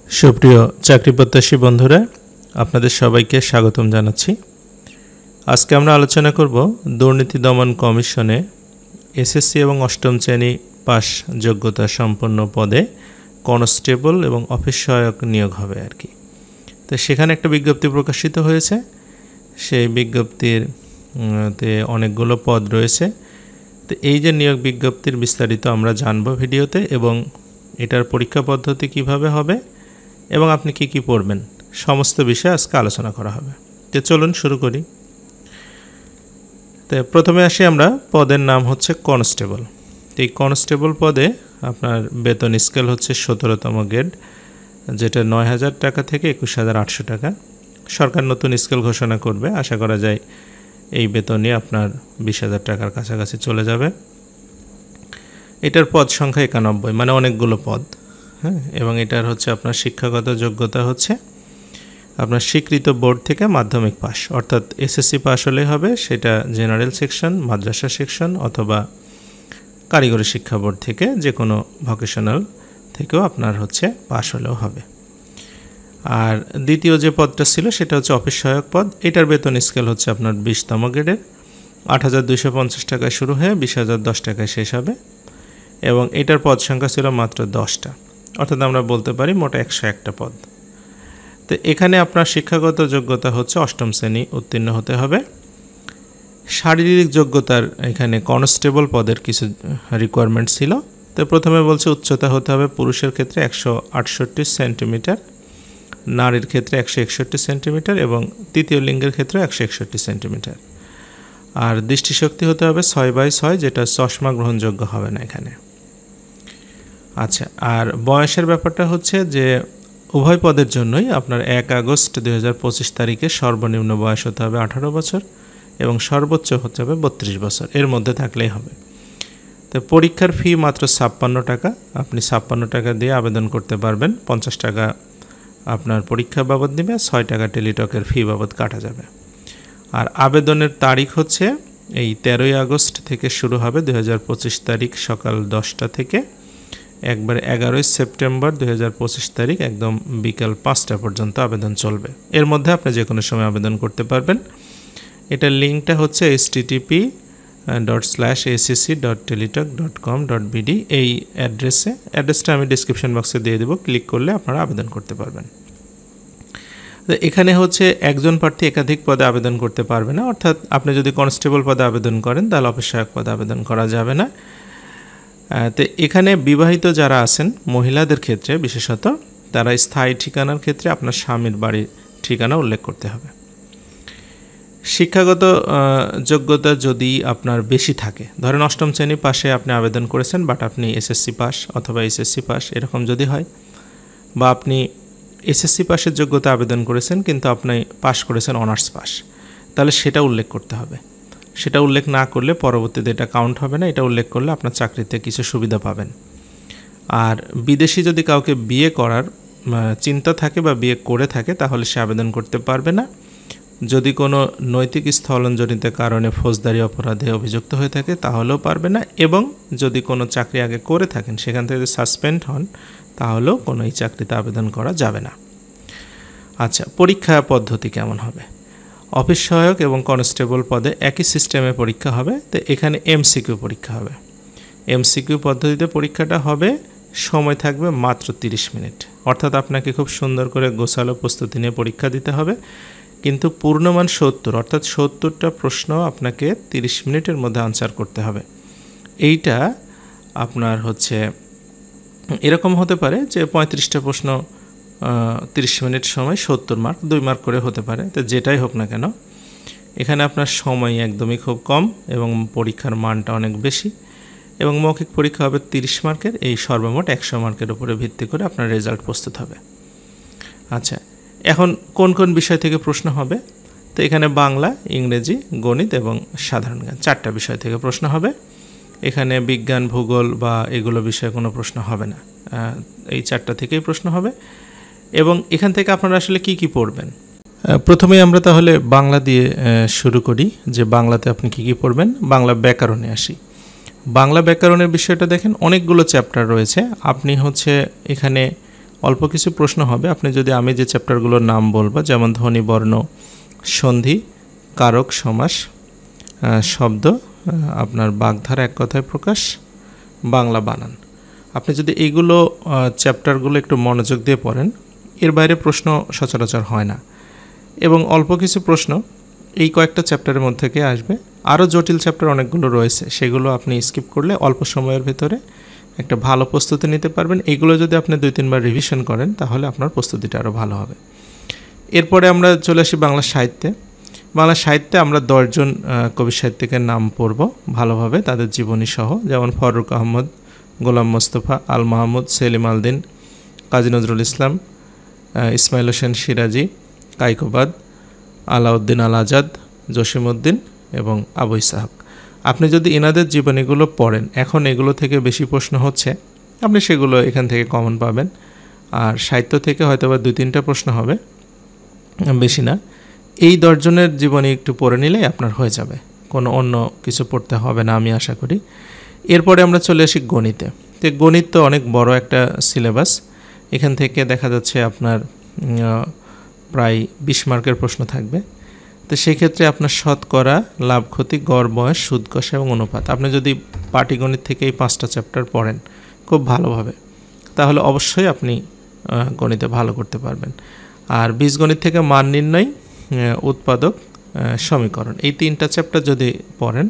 সুপ্রিয় চাকরি প্রত্যাশী বন্ধুরা, আপনাদের সবাইকে স্বাগতম জানাচ্ছি। আজকে আমরা আলোচনা করব দুর্নীতি দমন কমিশনে এসএসসি এবং অষ্টম শ্রেণী পাস যোগ্যতা সম্পন্ন পদে কনস্টেবল এবং অফিস সহায়ক নিয়োগ হবে আর কি। তো সেখানে একটা বিজ্ঞপ্তি প্রকাশিত হয়েছে। সেই বিজ্ঞপ্তিতে অনেকগুলো পদ রয়েছে। তো এই যে নিয়োগ বিজ্ঞপ্তির বিস্তারিত আমরা জানবো ভিডিওতে, এবং এটার পরীক্ষা পদ্ধতি কিভাবে হবে এবং আপনি কি পড়বেন সমস্ত বিষয়ে আজকে আলোচনা করা হবে। তো চলুন শুরু করি। তো প্রথমে আসি আমরা, পদের নাম হচ্ছে কনস্টেবল। এই কনস্টেবল পদে আপনার বেতন স্কেল হচ্ছে 17তম গ্রেড, যেটা 9,000 টাকা থেকে 21,800 টাকা। সরকার নতুন স্কেল ঘোষণা করবে, আশা করা যায় এই বেতনে আপনার 20,000 টাকার কাছাকাছি চলে যাবে। এটার পদ সংখ্যা 91, মানে অনেকগুলো পদ। হ্যাঁ, এবং এটার হচ্ছে আপনার শিক্ষাগত যোগ্যতা হচ্ছে আপনার স্বীকৃত বোর্ড থেকে মাধ্যমিক পাস, অর্থাৎ এসএসসি পাস হলেই হবে, সেটা জেনারেল সেকশন, মাদ্রাসা সেকশন অথবা কারিগরি শিক্ষা বোর্ড থেকে, যে কোনো ভোকেশনাল থেকেও আপনার হচ্ছে পাস হলেও হবে। আর দ্বিতীয় যে পদটা ছিল সেটা হচ্ছে অফিস সহায়ক পদ। এটার বেতন স্কেল হচ্ছে আপনার 20তম গ্রেডের, 8,250 টাকায় শুরু হয়ে 20,010 টাকায় শেষ হবে, এবং এটার পদ সংখ্যা ছিল মাত্র 10টা, অর্থাৎ আমরা বলতে পারি মোট 101টা পদ। তো এখানে আপনার শিক্ষাগত যোগ্যতা হচ্ছে অষ্টম শ্রেণী উত্তীর্ণ হতে হবে। শারীরিক যোগ্যতার এখানে কনস্টেবল পদের কিছু রিকোয়ারমেন্ট ছিল। তো প্রথমে বলছে উচ্চতা হতে হবে পুরুষের ক্ষেত্রে 168 সেন্টিমিটার, নারীর ক্ষেত্রে 161 সেন্টিমিটার এবং তৃতীয় লিঙ্গের ক্ষেত্রে 161 সেন্টিমিটার। আর দৃষ্টিশক্তি হতে হবে 6/6, যেটা চশমা গ্রহণযোগ্য হবে না এখানে। আচ্ছা, আর বয়সের ব্যাপারটা হচ্ছে যে উভয় পদের জন্যই আপনার 1 আগস্ট 2025 তারিখে সর্বনিম্ন বয়স হতে হবে 18 বছর এবং সর্বোচ্চ হতে হবে 32 বছর, এর মধ্যে থাকলেই হবে। তো পরীক্ষার ফি মাত্র 56 টাকা, আপনি 56 টাকা দিয়ে আবেদন করতে পারবেন। 50 টাকা আপনার পরীক্ষা বাবদ নেবে, 6 টাকা টেলিটকের ফি বাবদ কাটা যাবে। আর আবেদনের তারিখ হচ্ছে এই 13ই আগস্ট থেকে শুরু হবে, 2025 তারিখ সকাল 10টা থেকে একবারে 11ই সেপ্টেম্বর 2025 তারিখ একদম বিকাল 5টা পর্যন্ত আবেদন চলবে। এর মধ্যে আপনি যে কোনো সময় আবেদন করতে পারবেন। এটার লিঙ্কটা হচ্ছে http://acc.teletalk.com.bd, এই অ্যাড্রেসটা আমি ডিসক্রিপশন বক্সে দিয়ে দেবো, ক্লিক করলে আপনারা আবেদন করতে পারবেন। তো এখানে হচ্ছে একজন প্রার্থী একাধিক পদে আবেদন করতে পারবে না, অর্থাৎ আপনি যদি কনস্টেবল পদে আবেদন করেন তাহলে অফিস সহায়ক পদে আবেদন করা যাবে না। তো এখানে বিবাহিত যারা আছেন মহিলাদের ক্ষেত্রে বিশেষত, তারা স্থায়ী ঠিকানার ক্ষেত্রে আপনার স্বামীর বাড়ির ঠিকানা উল্লেখ করতে হবে। শিক্ষাগত যোগ্যতা যদি আপনার বেশি থাকে, ধরেন অষ্টম শ্রেণী পাশে আপনি আবেদন করেছেন, বাট আপনি এসএসসি পাস অথবা এসএসসি পাস এরকম যদি হয়, বা আপনি এসএসসি পাসের যোগ্যতা আবেদন করেছেন কিন্তু আপনি পাস করেছেন অনার্স পাস, তাহলে সেটা উল্লেখ করতে হবে। সেটা উল্লেখ না করলে পরবর্তীতে এটা কাউন্ট হবে না। এটা উল্লেখ করলে আপনার চাকরিতে কিছু সুবিধা পাবেন। আর বিদেশি যদি কাউকে বিয়ে করার চিন্তা থাকে বা বিয়ে করে থাকে, তাহলে সে আবেদন করতে পারবে না। যদি কোনো নৈতিক স্থলনজনিত কারণে ফৌজদারি অপরাধে অভিযুক্ত হয়ে থাকে তাহলেও পারবে না, এবং যদি কোনো চাকরি আগে করে থাকেন সেখান থেকে সাসপেন্ড হন তাহলেও কোনো এই চাকরিতে আবেদন করা যাবে না। আচ্ছা, পরীক্ষা পদ্ধতি কেমন হবে? অফিস সহায়ক এবং কনস্টেবল পদে একই সিস্টেমে পরীক্ষা হবে। তো এখানে এমসিকিউ পরীক্ষা হবে। এমসিকিউ পদ্ধতিতে পরীক্ষাটা হবে, সময় থাকবে মাত্র 30 মিনিট, অর্থাৎ আপনাকে খুব সুন্দর করে গোছালো প্রস্তুতি নিয়ে পরীক্ষা দিতে হবে। কিন্তু পূর্ণমান 70, অর্থাৎ 70টা প্রশ্ন আপনাকে 30 মিনিটের মধ্যে আনসার করতে হবে। এইটা আপনার হচ্ছে এরকম হতে পারে যে 35টা প্রশ্ন 30 মিনিট সময়, 70 মার্ক, 2 মার্ক করে হতে পারে। তো যেটাই হোক না কেন, এখানে আপনার সময় একদমই খুব কম এবং পরীক্ষার মানটা অনেক বেশি, এবং মৌখিক পরীক্ষা হবে 30 মার্কের। এই সর্বমোট 100 মার্কের উপরে ভিত্তি করে আপনার রেজাল্ট প্রস্তুত হবে। আচ্ছা, এখন কোন কোন বিষয় থেকে প্রশ্ন হবে? তো এখানে বাংলা, ইংরেজি, গণিত এবং সাধারণ জ্ঞান, 4টা বিষয় থেকে প্রশ্ন হবে। এখানে বিজ্ঞান, ভূগোল বা এগুলো বিষয়ে কোনো প্রশ্ন হবে না। এই 4টা থেকেই প্রশ্ন হবে। এবং এখান থেকে আপনারা আসলে কি পড়বেন? প্রথমেই আমরা তাহলে বাংলা দিয়ে শুরু করি, যে বাংলাতে আপনি কি পড়বেন। বাংলা ব্যাকরণে আসি। বাংলা ব্যাকরণের বিষয়টা দেখেন, অনেকগুলো চ্যাপ্টার রয়েছে। আপনি হচ্ছে এখানে অল্প কিছু প্রশ্ন হবে। আপনি যদি আমি যে চ্যাপ্টারগুলোর নাম বলবো, যেমন ধ্বনি, বর্ণ, সন্ধি, কারক, সমাস, শব্দ, আপনার বাগধারা, এক কথায় প্রকাশ, বাংলা বানান, আপনি যদি এইগুলো চ্যাপ্টারগুলো একটু মনোযোগ দিয়ে পড়েন, এর বাইরে প্রশ্ন সচরাচর হয় না। এবং অল্প কিছু প্রশ্ন এই কয়েকটা চ্যাপ্টারের মধ্যে থেকে আসবে। আরও জটিল চ্যাপ্টার অনেকগুলো রয়েছে, সেগুলো আপনি স্কিপ করলে অল্প সময়ের ভেতরে একটা ভালো প্রস্তুতি নিতে পারবেন। এইগুলো যদি আপনি 2-3 বার রিভিশন করেন তাহলে আপনার প্রস্তুতিটা আরও ভালো হবে। এরপরে আমরা চলে আসি বাংলা সাহিত্যে। বাংলা সাহিত্যে আমরা 10 জন কবি সাহিত্যিকের নাম পড়ব ভালোভাবে, তাদের জীবনী সহ, যেমন ফারুক আহমদ, গোলাম মোস্তফা, আল মাহমুদ, সেলিম আল দিন, কাজী নজরুল ইসলাম, ইসমাইল হোসেন সিরাজি, কায়কোবাদ, আলাউদ্দিন আল আজাদ, জসিমউদ্দিন এবং আবু ইসহাক। আপনি যদি এনাদের জীবনীগুলো পড়েন, এখন এগুলো থেকে বেশি প্রশ্ন হচ্ছে, আপনি সেগুলো এখান থেকে কমন পাবেন। আর সাহিত্য থেকে হয়তো বা 2-3টা প্রশ্ন হবে, বেশি না। এই 10 জনের জীবনী একটু পড়ে নিলেই আপনার হয়ে যাবে, কোনো অন্য কিছু পড়তে হবে না আমি আশা করি। এরপরে আমরা চলে আসি গণিতে। তো গণিত তো অনেক বড় একটা সিলেবাস, এখান থেকে দেখা যাচ্ছে আপনার প্রায় 20 মার্কের প্রশ্ন থাকবে। তো সেক্ষেত্রে আপনার শতকরা, লাভ ক্ষতি, গড় বয়স, সুদ কষা এবং অনুপাত, আপনি যদি পাটিগণিত থেকে এই 5টা চ্যাপ্টার পড়েন খুব ভালোভাবে, তাহলে অবশ্যই আপনি গণিতে ভালো করতে পারবেন। আর বীজগণিত থেকে মান নির্ণয়, উৎপাদক, সমীকরণ, এই 3টা চ্যাপ্টার যদি পড়েন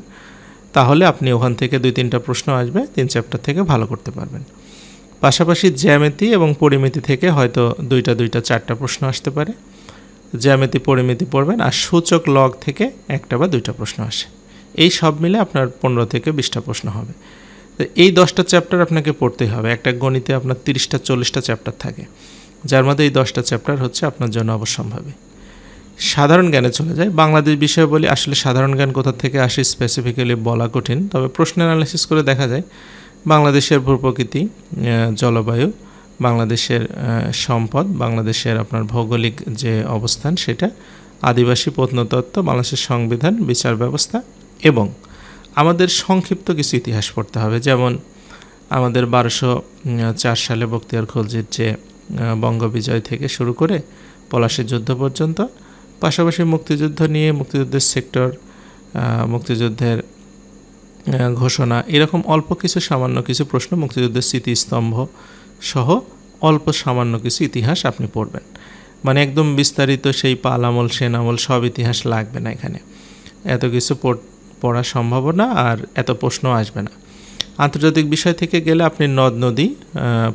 তাহলে আপনি ওখান থেকে 2-3টা প্রশ্ন আসবে, 3 চ্যাপ্টার থেকে ভালো করতে পারবেন। পাশাপাশি জ্যামিতি এবং পরিমিতি থেকে হয়তো 2টা 4টা প্রশ্ন আসতে পারে, জ্যামিতি পরিমিতি পড়বেন। আর সূচক লগ থেকে 1টা বা 2টা প্রশ্ন আসে, এই সব মিলে আপনার 15 থেকে 20টা প্রশ্ন হবে। তো এই 10টা চ্যাপ্টার আপনাকে পড়তেই হবে। একটা গণিতে আপনার 30টা 40টা চ্যাপ্টার থাকে, যার মধ্যে এই 10টা চ্যাপ্টার হচ্ছে আপনার জন্য অবশ্যম্ভাবী। সাধারণ জ্ঞানে চলে যায়। বাংলাদেশ বিষয়ে বলি, আসলে সাধারণ জ্ঞান কোথা থেকে আসে স্পেসিফিক্যালি বলা কঠিন, তবে প্রশ্ন অ্যানালাইসিস করে দেখা যায় বাংলাদেশের ভূপ্রকৃতি, জলবায়ু, বাংলাদেশের সম্পদ, বাংলাদেশের আপনার ভৌগোলিক যে অবস্থান সেটা, আদিবাসী প্রত্নতত্ত্ব, বাংলাদেশের সংবিধান, বিচার ব্যবস্থা এবং আমাদের সংক্ষিপ্ত কিছু ইতিহাস পড়তে হবে। যেমন আমাদের 1204 সালে বখতিয়ার খলজির যে বঙ্গবিজয় থেকে শুরু করে পলাশীর যুদ্ধ পর্যন্ত, পাশাপাশি মুক্তিযুদ্ধ নিয়ে, মুক্তিযুদ্ধের সেক্টর, মুক্তিযুদ্ধের ঘোষণা, এরকম অল্প কিছু সামান্য কিছু প্রশ্ন, মুক্তিযুদ্ধের স্মৃতিস্তম্ভ সহ অল্প সামান্য কিছু ইতিহাস আপনি পড়বেন। মানে একদম বিস্তারিত সেই পাল আমল, সেন আমল সব ইতিহাস লাগবে না, এখানে এত কিছু পড়া সম্ভব না, আর এত প্রশ্ন আসবে না। আন্তর্জাতিক বিষয় থেকে গেলে আপনি নদ নদী,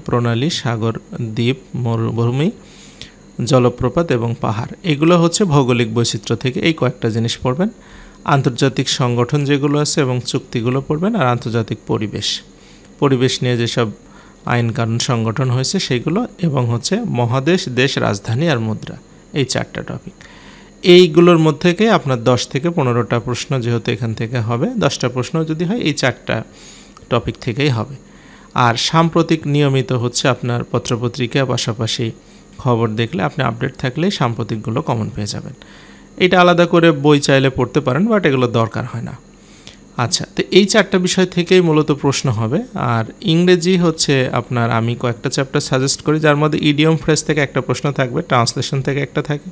প্রণালী, সাগর, দ্বীপ, মরুভূমি, জলপ্রপাত এবং পাহাড়, এগুলো হচ্ছে ভৌগোলিক বৈচিত্র্য থেকে এই কয়েকটা জিনিস পড়বেন। আন্তর্জাতিক সংগঠন যেগুলো আছে এবং চুক্তিগুলো পড়বেন। আর আন্তর্জাতিক পরিবেশ নিয়ে যেসব আইন কানুন সংগঠন হয়েছে সেগুলো, এবং হচ্ছে মহাদেশ, দেশ, রাজধানী আর মুদ্রা, এই 4টা টপিক। এইগুলোর মধ্যে থেকে আপনার 10 থেকে 15টা প্রশ্ন যেহেতু এখান থেকে হবে, 10টা প্রশ্ন যদি হয় এই 4টা টপিক থেকেই হবে। আর সাম্প্রতিক নিয়মিত হচ্ছে আপনার পত্রপত্রিকা, পাশাপাশি খবর দেখলে আপনি আপডেট থাকলেই সাম্প্রতিকগুলো কমন পেয়ে যাবেন। এটা আলাদা করে বই চাইলে পড়তে পারেন, বাট এগুলো দরকার হয় না। আচ্ছা, তো এই 4টা বিষয় থেকেই মূলত প্রশ্ন হবে। আর ইংরেজি হচ্ছে আপনার, আমি কয়েকটা চ্যাপ্টার সাজেস্ট করি, যার মধ্যে ইডিয়ম ফ্রেজ থেকে একটা প্রশ্ন থাকবে, ট্রান্সলেশন থেকে একটা থাকে,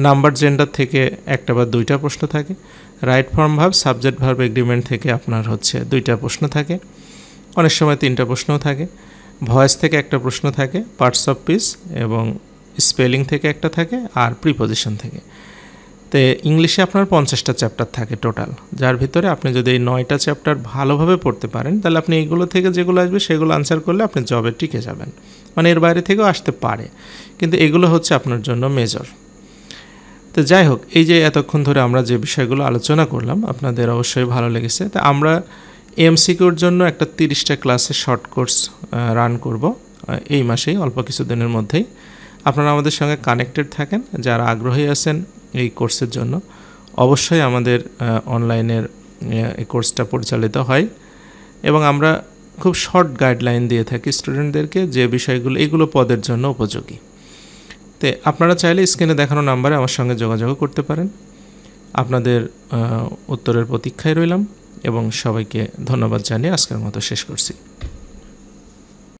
নাম্বার জেন্ডার থেকে 1টা বা 2টা প্রশ্ন থাকে, right form verb, subject verb agreement থেকে আপনার হচ্ছে 2টা প্রশ্ন থাকে, অনেক সময় 3টা প্রশ্নও থাকে, ভয়েস থেকে একটা প্রশ্ন থাকে, পার্টস অফ স্পিচ এবং স্পেলিং থেকে একটা থাকে, আর প্রিপোজিশন থেকে। তো ইংলিশে আপনার 50টা চ্যাপ্টার থাকে টোটাল, যার ভিতরে আপনি যদি এই 9টা চ্যাপ্টার ভালোভাবে পড়তে পারেন, তাহলে আপনি এইগুলো থেকে যেগুলো আসবে সেগুলো আনসার করলে আপনি জবে টিকে যাবেন। মানে এর বাইরে থেকেও আসতে পারে, কিন্তু এগুলো হচ্ছে আপনার জন্য মেজর। তো যাই হোক, এই যে এতক্ষণ ধরে আমরা যে বিষয়গুলো আলোচনা করলাম আপনাদের অবশ্যই ভালো লেগেছে। তা আমরা এমসিকিউর জন্য একটা 30টা ক্লাসের শর্ট কোর্স রান করব এই মাসেই, অল্প কিছুদিনের মধ্যেই। আপনারা আমাদের সঙ্গে কানেক্টেড থাকেন, যারা আগ্রহী আছেন এই কোর্সের জন্য, অবশ্যই আমাদের অনলাইনের এই কোর্সটা পরিচালিত হয় এবং আমরা খুব শর্ট গাইডলাইন দিয়ে থাকি স্টুডেন্টদেরকে, যে বিষয়গুলো এগুলো পদের জন্য উপযোগী। তো আপনারা চাইলে স্ক্রিনে দেখানো নাম্বারে আমার সঙ্গে যোগাযোগ করতে পারেন। আপনাদের উত্তরের প্রতীক্ষায় রইলাম এবং সবাইকে ধন্যবাদ জানিয়ে আজকের মতো শেষ করছি।